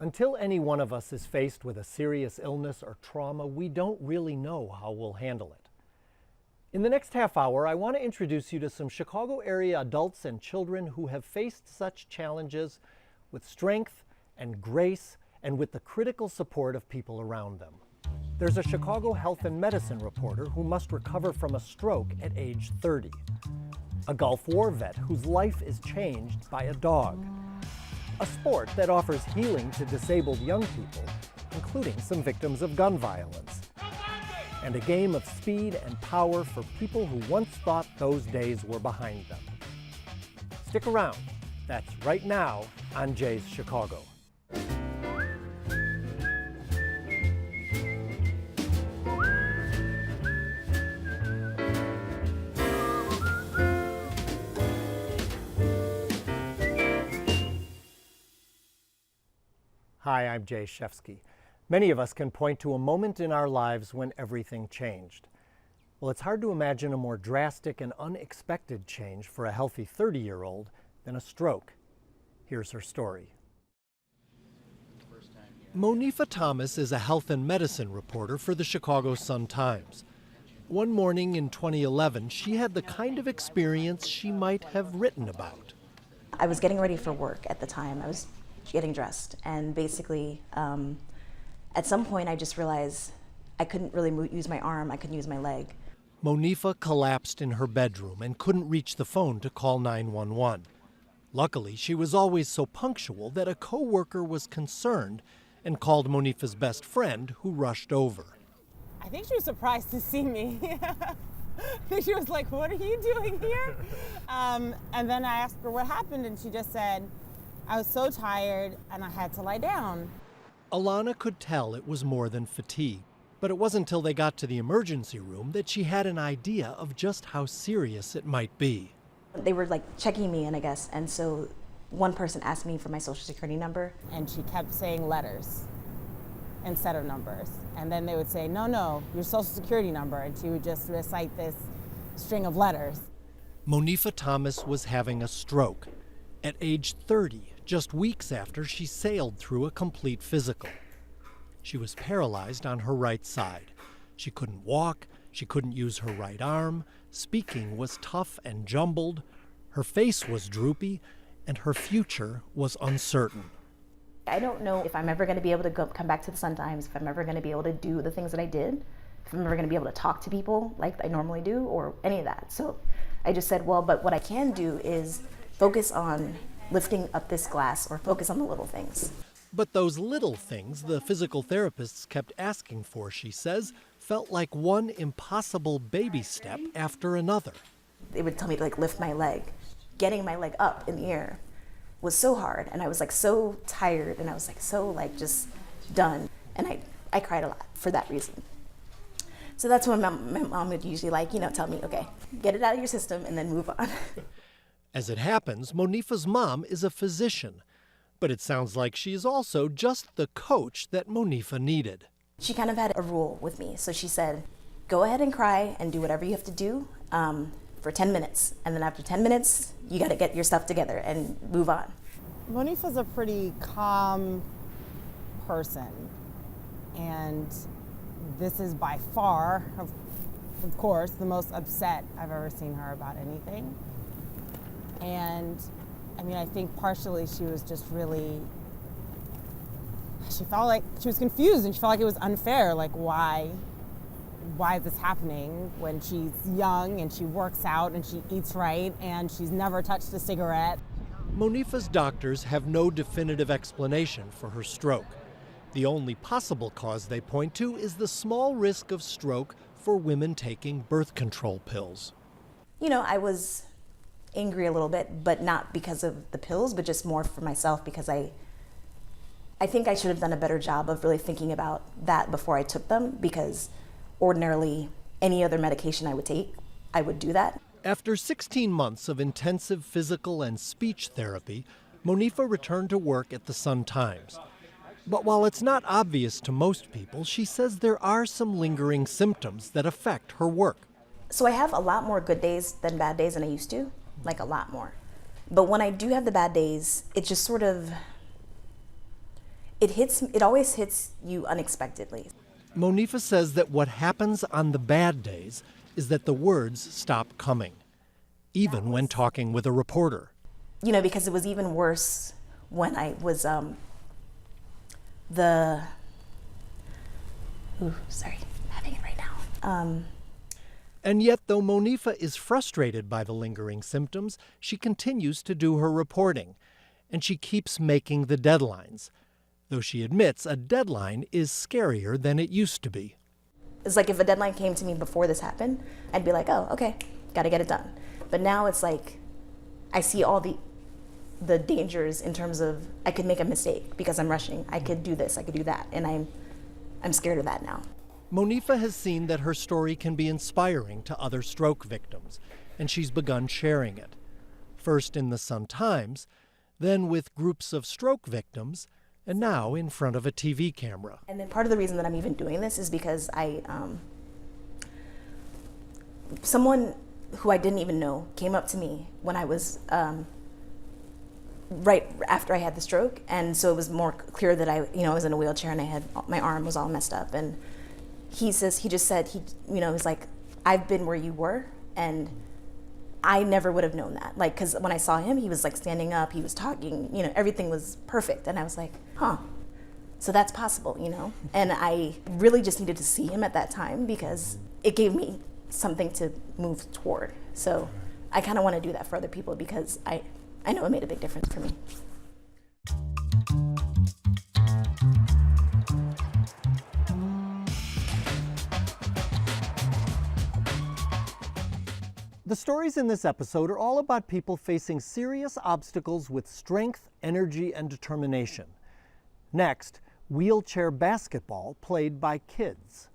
Until any one of us is faced with a serious illness or trauma, we don't really know how we'll handle it. In the next half hour, I want to introduce you to some Chicago area adults and children who have faced such challenges with strength and grace and with the critical support of people around them. There's a Chicago health and medicine reporter who must recover from a stroke at age 30. A Gulf War vet whose life is changed by a dog. A sport that offers healing to disabled young people, including some victims of gun violence. And a game of speed and power for people who once thought those days were behind them. Stick around. That's right now on Jay's Chicago. Hi, I'm Jay Shefsky. Many of us can point to a moment in our lives when everything changed. Well, it's hard to imagine a more drastic and unexpected change for a healthy 30-year-old than a stroke. Here's her story. Monifa Thomas is a health and medicine reporter for the Chicago Sun-Times. One morning in 2011, she had the kind of experience she might have written about. I was getting ready for work at the time. I was getting dressed, and basically at some point I just realized I couldn't really use my arm, I couldn't use my leg. Monifa collapsed in her bedroom and couldn't reach the phone to call 911. Luckily, she was always so punctual that a co-worker was concerned and called Monifa's best friend, who rushed over. I think she was surprised to see me. She was like, "What are you doing here?" And then I asked her what happened, and she just said, "I was so tired and I had to lie down." Alana could tell it was more than fatigue, but it wasn't until they got to the emergency room that she had an idea of just how serious it might be. They were like checking me in, I guess, and so one person asked me for my social security number. And she kept saying letters instead of numbers. And then they would say, no, your social security number. And she would just recite this string of letters. Monifa Thomas was having a stroke at age 30, just weeks after she sailed through a complete physical. She was paralyzed on her right side. She couldn't walk, she couldn't use her right arm, speaking was tough and jumbled, her face was droopy, and her future was uncertain. I don't know if I'm ever going to be able to come back to the Sun-Times, if I'm ever going to be able to do the things that I did, if I'm ever going to be able to talk to people like I normally do, or any of that. So I just said, well, but what I can do is focus on lifting up this glass, or focus on the little things. But those little things the physical therapists kept asking for, she says, felt like one impossible baby step after another. They would tell me to like lift my leg. Getting my leg up in the air was so hard, and I was like so tired, and I was like so like just done. And I cried a lot for that reason. So that's when my mom would usually tell me, okay, get it out of your system and then move on. As it happens, Monifa's mom is a physician, but it sounds like she is also just the coach that Monifa needed. She kind of had a rule with me. So she said, go ahead and cry and do whatever you have to do for 10 minutes. And then after 10 minutes, you got to get your stuff together and move on. Monifa's a pretty calm person. And this is by far, of course, the most upset I've ever seen her about anything. And I mean, I think partially she was just really, she felt like she was confused, and she felt like it was unfair. Like, why is this happening when she's young and she works out and she eats right and she's never touched a cigarette? Monifa's doctors have no definitive explanation for her stroke. The only possible cause they point to is the small risk of stroke for women taking birth control pills. You know, I was angry a little bit, but not because of the pills, but just more for myself, because I think I should have done a better job of really thinking about that before I took them, because ordinarily any other medication I would take, I would do that. After 16 months of intensive physical and speech therapy, Monifa returned to work at the Sun-Times. But while it's not obvious to most people, she says there are some lingering symptoms that affect her work. So I have a lot more good days than bad days than I used to, like a lot more. But when I do have the bad days, it just sort of, it always hits you unexpectedly. Monifa says that what happens on the bad days is that the words stop coming, even when talking with a reporter. You know, because it was even worse when I was having it right now. And yet, though Monifa is frustrated by the lingering symptoms, she continues to do her reporting, and she keeps making the deadlines, though she admits a deadline is scarier than it used to be. It's like if a deadline came to me before this happened, I'd be like, oh, okay, gotta get it done. But now it's like I see all the dangers in terms of I could make a mistake because I'm rushing. I could do this, I could do that, and I'm scared of that now. Monifa has seen that her story can be inspiring to other stroke victims, and she's begun sharing it. First in the Sun-Times, then with groups of stroke victims, and now in front of a TV camera. And then part of the reason that I'm even doing this is because someone who I didn't even know came up to me when I was right after I had the stroke, and so it was more clear that I was in a wheelchair and my arm was all messed up. And he just said he's like, I've been where you were, and I never would have known that. Like, because when I saw him, he was like standing up, he was talking, everything was perfect. And I was like, huh, so that's possible, And I really just needed to see him at that time because it gave me something to move toward. So I kind of want to do that for other people because I know it made a big difference for me. The stories in this episode are all about people facing serious obstacles with strength, energy, and determination. Next, wheelchair basketball played by kids.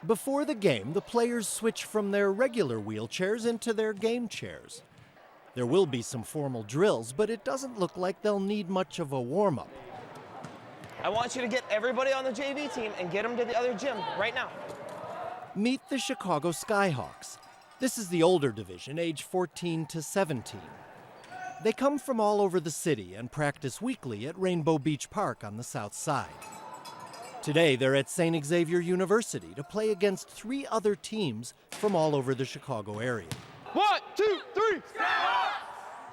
Before the game, the players switch from their regular wheelchairs into their game chairs. There will be some formal drills, but it doesn't look like they'll need much of a warm-up. I want you to get everybody on the JV team and get them to the other gym right now. Meet the Chicago Skyhawks. This is the older division, age 14 to 17. They come from all over the city and practice weekly at Rainbow Beach Park on the south side. Today, they're at St. Xavier University to play against 3 other teams from all over the Chicago area. 1, 2, 3, Skyhawks!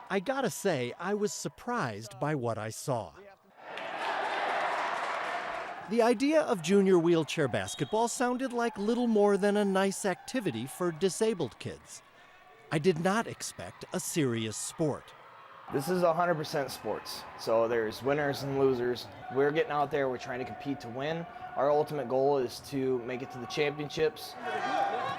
I gotta say, I was surprised by what I saw. The idea of junior wheelchair basketball sounded like little more than a nice activity for disabled kids. I did not expect a serious sport. This is 100% sports, so there's winners and losers. We're getting out there, we're trying to compete to win. Our ultimate goal is to make it to the championships.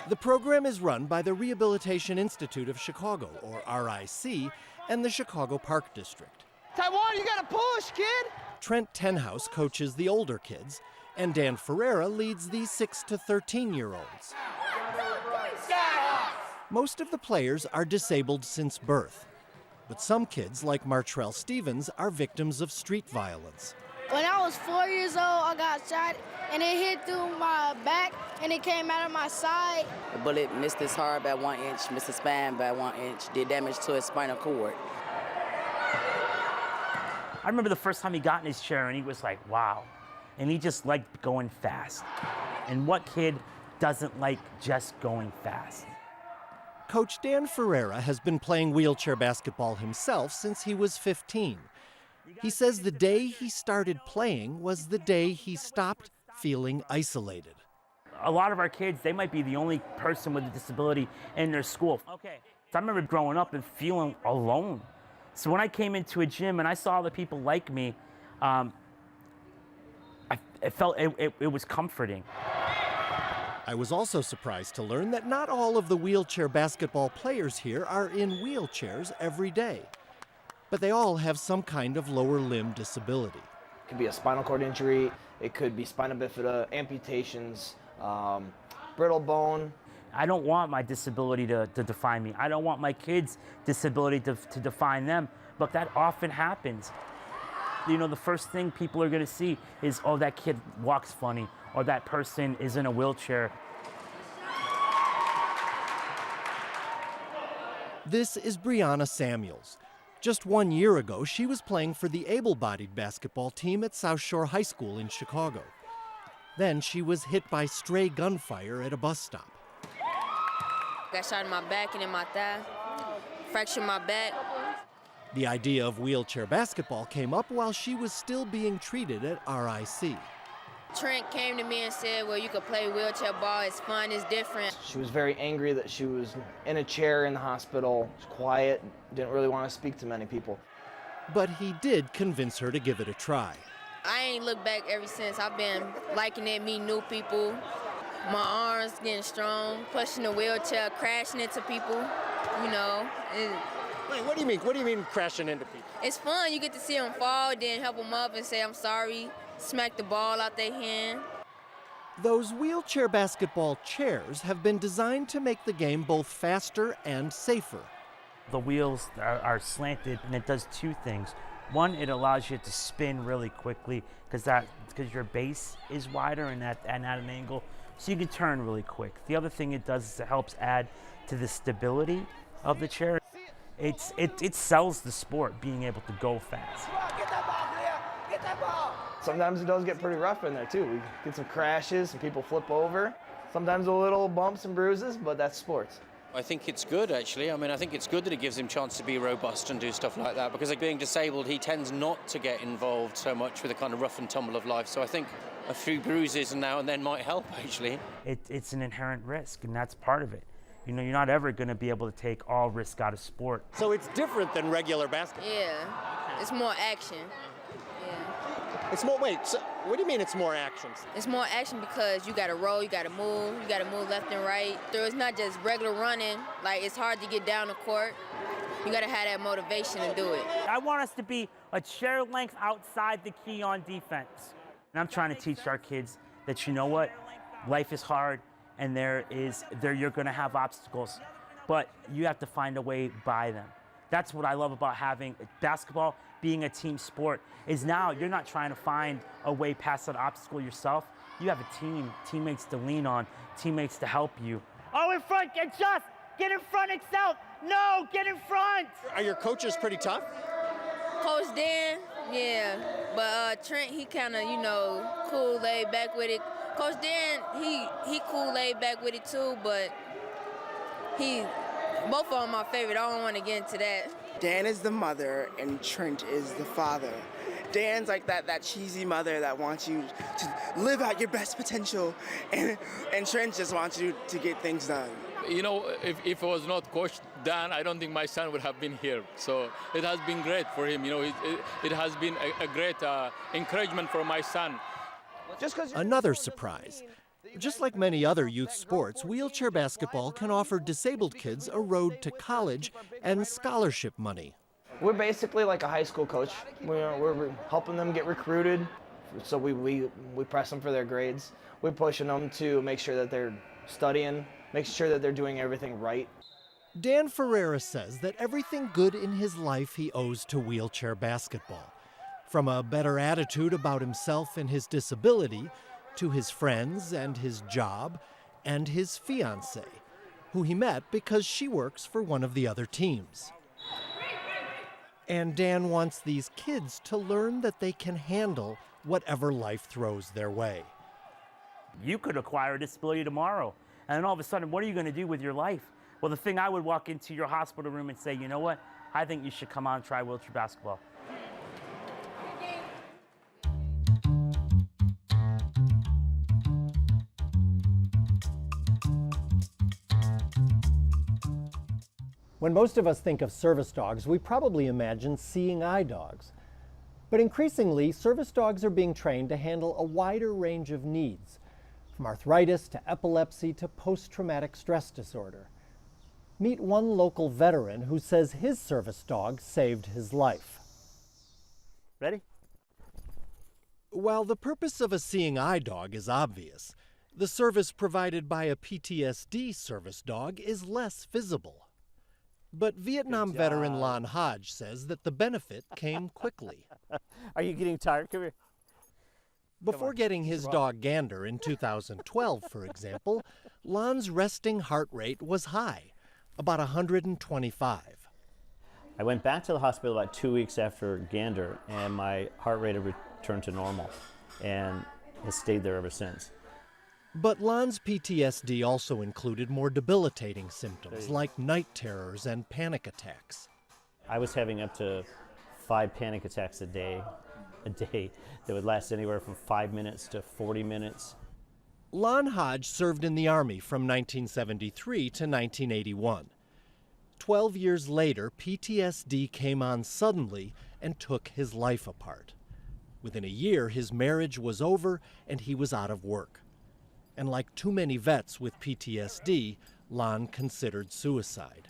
The program is run by the Rehabilitation Institute of Chicago, or RIC, and the Chicago Park District. Taiwan, you gotta push, kid! Trent Tenhouse coaches the older kids, and Dan Ferreira leads the 6 to 13-year-olds. Most of the players are disabled since birth, but some kids, like Martrell Stevens, are victims of street violence. When I was 4 years old, I got shot, and it hit through my back, and it came out of my side. The bullet missed his heart by 1 inch, missed his spine by 1 inch, did damage to his spinal cord. I remember the first time he got in his chair and he was like, wow. And he just liked going fast. And what kid doesn't like just going fast? Coach Dan Ferreira has been playing wheelchair basketball himself since he was 15. He says the day he started playing was the day he stopped feeling isolated. A lot of our kids, they might be the only person with a disability in their school. Okay. So I remember growing up and feeling alone. So when I came into a gym and I saw the people like me, I felt it was comforting. I was also surprised to learn that not all of the wheelchair basketball players here are in wheelchairs every day, but they all have some kind of lower limb disability. It could be a spinal cord injury, it could be spina bifida, amputations, brittle bone. I don't want my disability to define me. I don't want my kids' disability to define them, but that often happens. You know, the first thing people are gonna see is, oh, that kid walks funny, or that person is in a wheelchair. This is Brianna Samuels. Just 1 year ago, she was playing for the able-bodied basketball team at South Shore High School in Chicago. Then she was hit by stray gunfire at a bus stop. Got shot in my back and in my thigh, fractured my back. The idea of wheelchair basketball came up while she was still being treated at RIC. Trent came to me and said, well, you could play wheelchair ball, it's fun, it's different. She was very angry that she was in a chair in the hospital, she was quiet, didn't really want to speak to many people. But he did convince her to give it a try. I ain't looked back ever since. I've been liking it, meeting new people, my arms getting strong, pushing the wheelchair, crashing into people, you know. Wait, what do you mean? What do you mean crashing into people? It's fun. You get to see them fall, then help them up and say, I'm sorry, smack the ball out their hand. Those wheelchair basketball chairs have been designed to make the game both faster and safer. The wheels are slanted, and it does two things. One, it allows you to spin really quickly because your base is wider and at an angle, so you can turn really quick. The other thing it does is it helps add to the stability of the chair. It sells the sport, being able to go fast. Get that ball, Clea! Get that ball! Sometimes it does get pretty rough in there too. We get some crashes, some people flip over. Sometimes a little bumps and bruises, but that's sports. I think it's good, actually. I mean, I think it's good that it gives him a chance to be robust and do stuff like that, because like being disabled, he tends not to get involved so much with the kind of rough and tumble of life. So I think a few bruises now and then might help, actually. It's an inherent risk, and that's part of it. You know, you're not ever going to be able to take all risk out of sport. So it's different than regular basketball? Yeah, it's more action. Yeah. It's more, wait, so what do you mean it's more action? It's more action because you got to roll, you got to move left and right. So it's not just regular running. Like, it's hard to get down the court. You got to have that motivation to do it. I want us to be a chair length outside the key on defense. And I'm trying to teach our kids that, you know what, life is hard, and you're going to have obstacles, but you have to find a way by them. That's what I love about having basketball, being a team sport, is now you're not trying to find a way past that obstacle yourself. You have a team, teammates to lean on, teammates to help you. Oh, in front, get in front, Excel. No, get in front. Are your coaches pretty tough? Coach Dan, yeah, but Trent, he kind of, you know, cool, laid back with it. Coach Dan, he cool, laid back with it too, but both of them are my favorite. I don't want to get into that. Dan is the mother and Trent is the father. Dan's like that cheesy mother that wants you to live out your best potential, and Trent just wants you to get things done. You know, if it was not Coach Dan, I don't think my son would have been here. So it has been great for him. You know, it has been a great encouragement for my son. Another surprise. Just like many other youth sports, wheelchair basketball can offer disabled kids a road to college and scholarship money. We're basically like a high school coach. We're helping them get recruited, so we press them for their grades. We're pushing them to make sure that they're studying, make sure that they're doing everything right. Dan Ferreira says that everything good in his life he owes to wheelchair basketball. From a better attitude about himself and his disability, to his friends and his job, and his fiancée, who he met because she works for one of the other teams. And Dan wants these kids to learn that they can handle whatever life throws their way. You could acquire a disability tomorrow, and then all of a sudden, what are you going to do with your life? Well, the thing I would walk into your hospital room and say, you know what, I think you should come on and try wheelchair basketball. When most of us think of service dogs, we probably imagine seeing eye dogs. But increasingly, service dogs are being trained to handle a wider range of needs, from arthritis to epilepsy to post-traumatic stress disorder. Meet one local veteran who says his service dog saved his life. Ready? While the purpose of a seeing eye dog is obvious, the service provided by a PTSD service dog is less visible. But Vietnam veteran Lon Hodge says that the benefit came quickly. Are you getting tired? Come here. Before getting his dog Gander in 2012, for example, Lon's resting heart rate was high, about 125. I went back to the hospital about 2 weeks after Gander, and my heart rate had returned to normal, and has stayed there ever since. But Lon's PTSD also included more debilitating symptoms like night terrors and panic attacks. I was having up to 5 panic attacks a day that would last anywhere from 5 minutes to 40 minutes. Lon Hodge served in the Army from 1973 to 1981. 12 years later, PTSD came on suddenly and took his life apart. Within a year, his marriage was over and he was out of work. And like too many vets with PTSD, Lon considered suicide.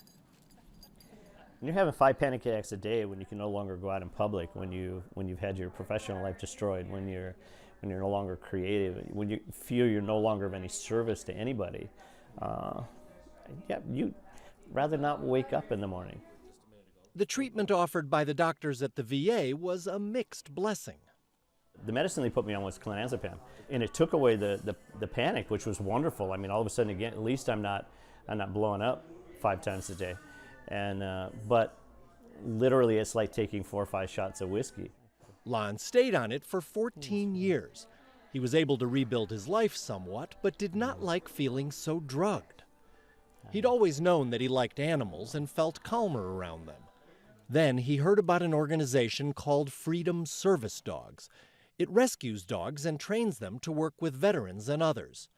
When you're having 5 panic attacks a day, when you can no longer go out in public, when you've had your professional life destroyed, when you're no longer creative, when you feel you're no longer of any service to anybody, you'd rather not wake up in the morning. The treatment offered by the doctors at the VA was a mixed blessing. The medicine they put me on was clonazepam, and it took away the panic, which was wonderful. I mean, all of a sudden, again, at least I'm not blowing up 5 times a day. And but literally, it's like taking 4 or 5 shots of whiskey. Lon stayed on it for 14 years. He was able to rebuild his life somewhat, but did not like feeling so drugged. He'd always known that he liked animals and felt calmer around them. Then he heard about an organization called Freedom Service Dogs. It rescues dogs and trains them to work with veterans and others.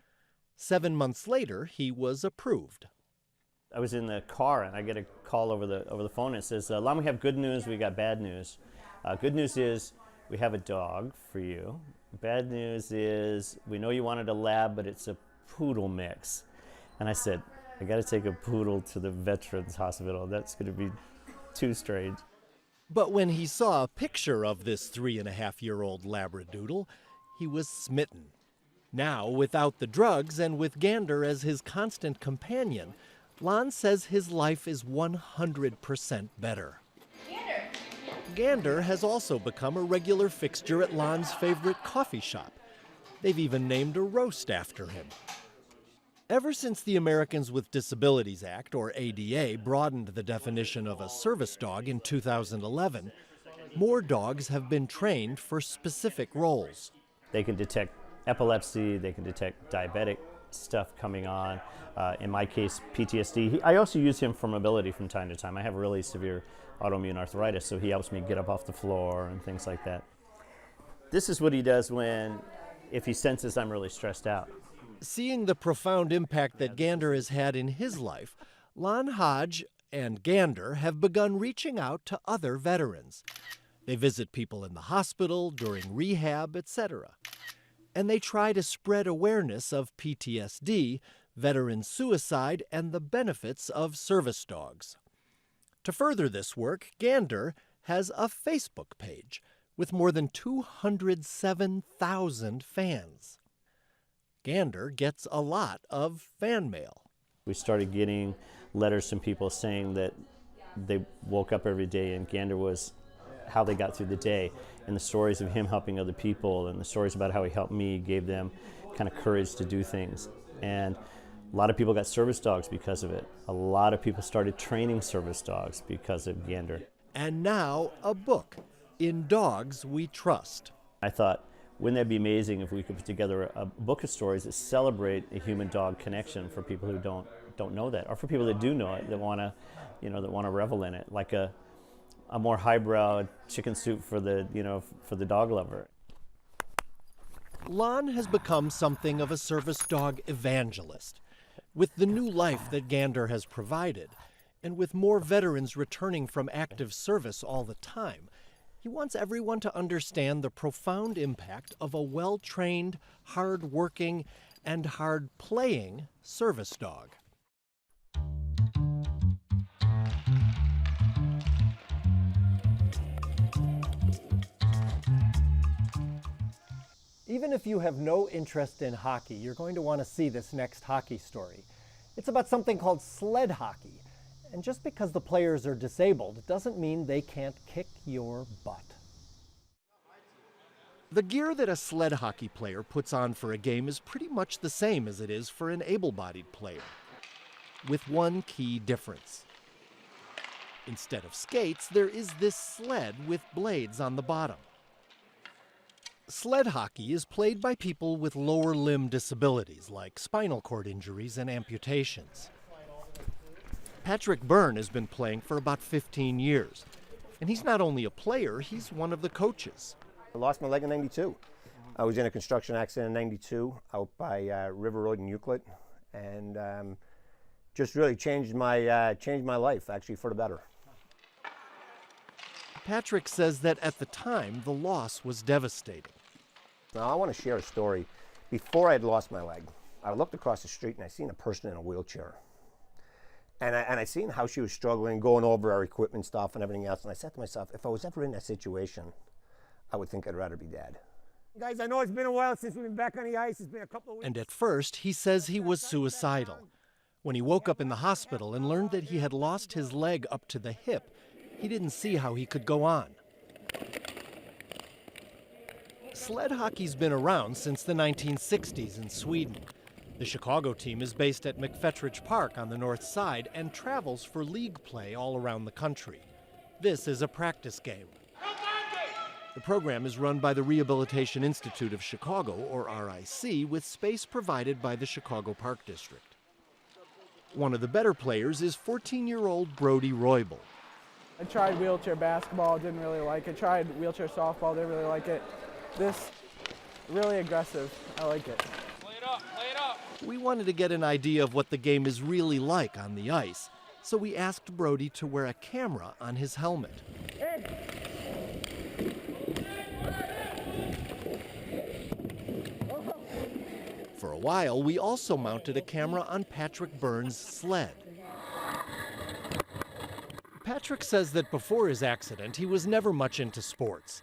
7 months later, he was approved. I was in the car and I get a call over the phone. And it says, "Lon, we have good news. We got bad news. Good news is we have a dog for you. Bad news is we know you wanted a lab, but it's a poodle mix." And I said, "I got to take a poodle to the Veterans Hospital. That's going to be too strange." But when he saw a picture of this 3.5-year-old Labradoodle, he was smitten. Now, without the drugs and with Gander as his constant companion, Lon says his life is 100% better. Gander has also become a regular fixture at Lon's favorite coffee shop. They've even named a roast after him. Ever since the Americans with Disabilities Act, or ADA, broadened the definition of a service dog in 2011, more dogs have been trained for specific roles. They can detect epilepsy, they can detect diabetic stuff coming on. In my case, PTSD. I also use him for mobility from time to time. I have really severe autoimmune arthritis, so he helps me get up off the floor and things like that. This is what he does if he senses I'm really stressed out. Seeing the profound impact that Gander has had in his life, Lon Hodge and Gander have begun reaching out to other veterans. They visit people in the hospital, during rehab, etc. And they try to spread awareness of PTSD, veteran suicide, and the benefits of service dogs. To further this work, Gander has a Facebook page with more than 207,000 fans. Gander gets a lot of fan mail. We started getting letters from people saying that they woke up every day and Gander was how they got through the day, and the stories of him helping other people and the stories about how he helped me gave them kind of courage to do things. And a lot of people got service dogs because of it. A lot of people started training service dogs because of Gander. And now a book, In Dogs We Trust. I thought, wouldn't that be amazing if we could put together a book of stories that celebrate a human-dog connection for people who don't know that, or for people that do know it, that want to revel in it, like a more highbrow chicken soup for the dog lover. Lon has become something of a service dog evangelist. With the new life that Gander has provided, and with more veterans returning from active service all the time, he wants everyone to understand the profound impact of a well-trained, hard-working, and hard-playing service dog. Even if you have no interest in hockey, you're going to want to see this next hockey story. It's about something called sled hockey. And just because the players are disabled doesn't mean they can't kick your butt. The gear that a sled hockey player puts on for a game is pretty much the same as it is for an able-bodied player, with one key difference. Instead of skates, there is this sled with blades on the bottom. Sled hockey is played by people with lower limb disabilities like spinal cord injuries and amputations. Patrick Byrne has been playing for about 15 years. And he's not only a player, he's one of the coaches. I lost my leg in '92. I was in a construction accident in '92 out by River Road in Euclid, and just really changed my life, actually, for the better. Patrick says that at the time, the loss was devastating. Now, I want to share a story. Before I had lost my leg, I looked across the street and I seen a person in a wheelchair. And I seen how she was struggling, going over our equipment stuff and everything else. And I said to myself, if I was ever in that situation, I would think I'd rather be dead. Guys, I know it's been a while since we've been back on the ice. It's been a couple of weeks. And at first, he says he was suicidal. When he woke up in the hospital and learned that he had lost his leg up to the hip, he didn't see how he could go on. Sled hockey's been around since the 1960s in Sweden. The Chicago team is based at McFetridge Park on the north side and travels for league play all around the country. This is a practice game. The program is run by the Rehabilitation Institute of Chicago, or RIC, with space provided by the Chicago Park District. One of the better players is 14-year-old Brody Roybal. I tried wheelchair basketball, didn't really like it. Tried wheelchair softball, didn't really like it. This, really aggressive, I like it. We wanted to get an idea of what the game is really like on the ice, so we asked Brody to wear a camera on his helmet. For a while, we also mounted a camera on Patrick Byrne's sled. Patrick says that before his accident, he was never much into sports.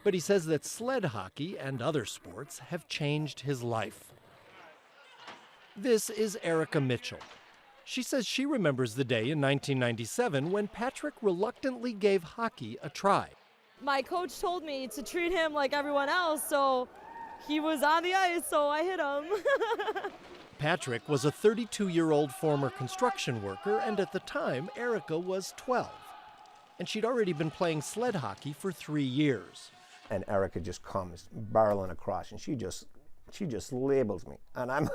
But he says that sled hockey and other sports have changed his life. This is Erica Mitchell. She says she remembers the day in 1997 when Patrick reluctantly gave hockey a try. My coach told me to treat him like everyone else, so he was on the ice, so I hit him. Patrick was a 32-year-old former construction worker, and at the time, Erica was 12. And she'd already been playing sled hockey for 3 years. And Erica just comes barreling across, and she just labels me. And I'm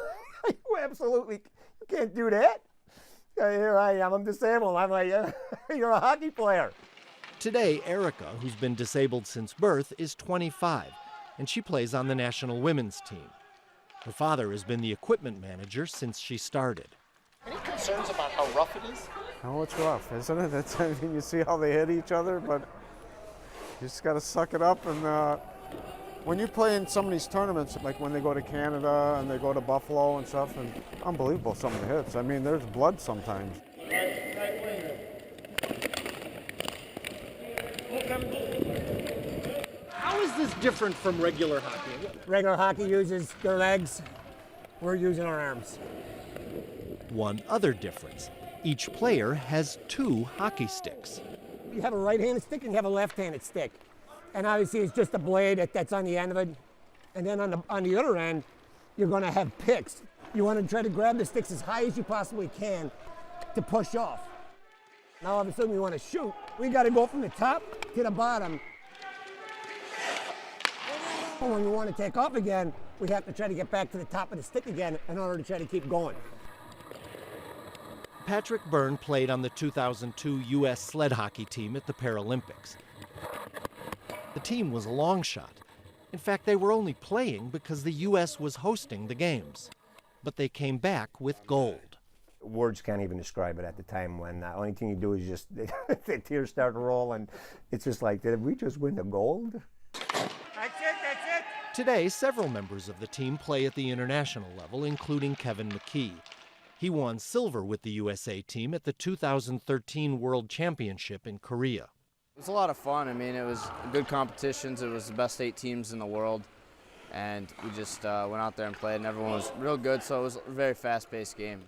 you absolutely, you can't do that. Here I am, I'm disabled. I'm like, you're a hockey player. Today, Erica, who's been disabled since birth, is 25, and she plays on the national women's team. Her father has been the equipment manager since she started. Any concerns about how rough it is? Oh, it's rough, isn't it? That's, I mean, you see how they hit each other, but you just got to suck it up. And when you play in some of these tournaments, like when they go to Canada and they go to Buffalo and stuff, and unbelievable some of the hits. I mean, there's blood sometimes. How is this different from regular hockey? Regular hockey uses their legs. We're using our arms. One other difference, each player has 2 hockey sticks. You have a right-handed stick and you have a left-handed stick. And obviously it's just a blade that's on the end of it. And then on the other end, you're gonna have picks. You wanna try to grab the sticks as high as you possibly can to push off. Now all of a sudden we wanna shoot. We gotta go from the top to the bottom. When we wanna take off again, we have to try to get back to the top of the stick again in order to try to keep going. Patrick Byrne played on the 2002 U.S. sled hockey team at the Paralympics. The team was a long shot. In fact, they were only playing because the U.S. was hosting the games. But they came back with gold. Words can't even describe it at the time when the only thing you do is just, the tears start to roll, and it's just like, did we just win the gold? That's it. Today, several members of the team play at the international level, including Kevin McKee. He won silver with the USA team at the 2013 World Championship in Korea. It was a lot of fun. I mean, it was good competitions. It was the best 8 teams in the world. And we just went out there and played, and everyone was real good, so it was a very fast-paced game.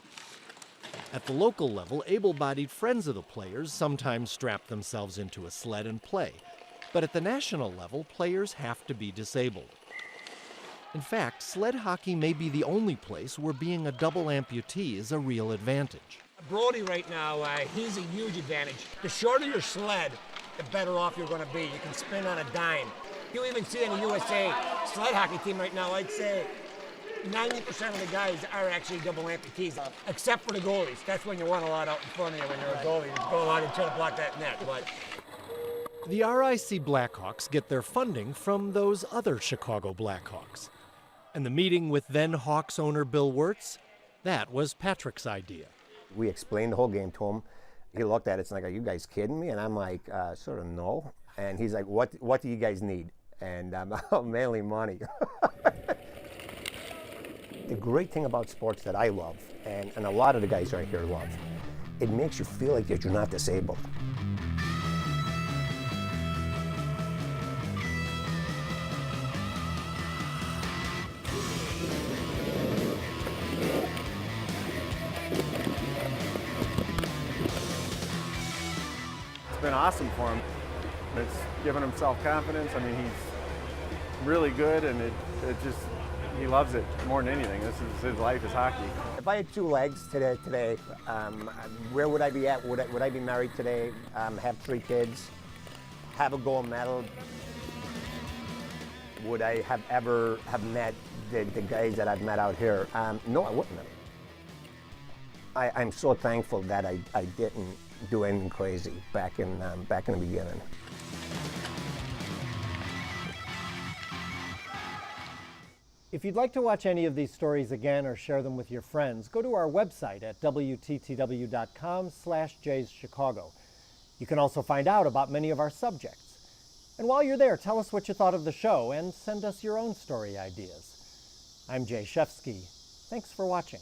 At the local level, able-bodied friends of the players sometimes strap themselves into a sled and play. But at the national level, players have to be disabled. In fact, sled hockey may be the only place where being a double amputee is a real advantage. Brody right now, he's a huge advantage. The shorter your sled, the better off you're going to be. You can spin on a dime. You even see in the USA sled hockey team right now, I'd say 90% of the guys are actually double amputees, except for the goalies. That's when you want a lot out in front of you when you're a goalie. You go out and try to block that net. But The RIC Blackhawks get their funding from those other Chicago Blackhawks. And the meeting with then Hawks owner Bill Wirtz, that was Patrick's idea. We explained the whole game to him. He looked at it and like, are you guys kidding me? And I'm like, sort of no. And he's like, what do you guys need? And mainly money. The great thing about sports that I love, and a lot of the guys right here love, it makes you feel like that you're not disabled. It's been awesome for him. It's given him self-confidence. I mean, he's really good, and it just, he loves it more than anything. This is his life, is hockey. If I had 2 legs today, where would I be at? Would I be married today, have 3 kids, have a gold medal? Would I have ever have met the guys that I've met out here? No, I wouldn't have. I'm so thankful that I didn't do anything crazy back in the beginning. If you'd like to watch any of these stories again or share them with your friends, go to our website at WTTW.com/JaysChicago. You can also find out about many of our subjects. And while you're there, tell us what you thought of the show and send us your own story ideas. I'm Jay Shefsky. Thanks for watching.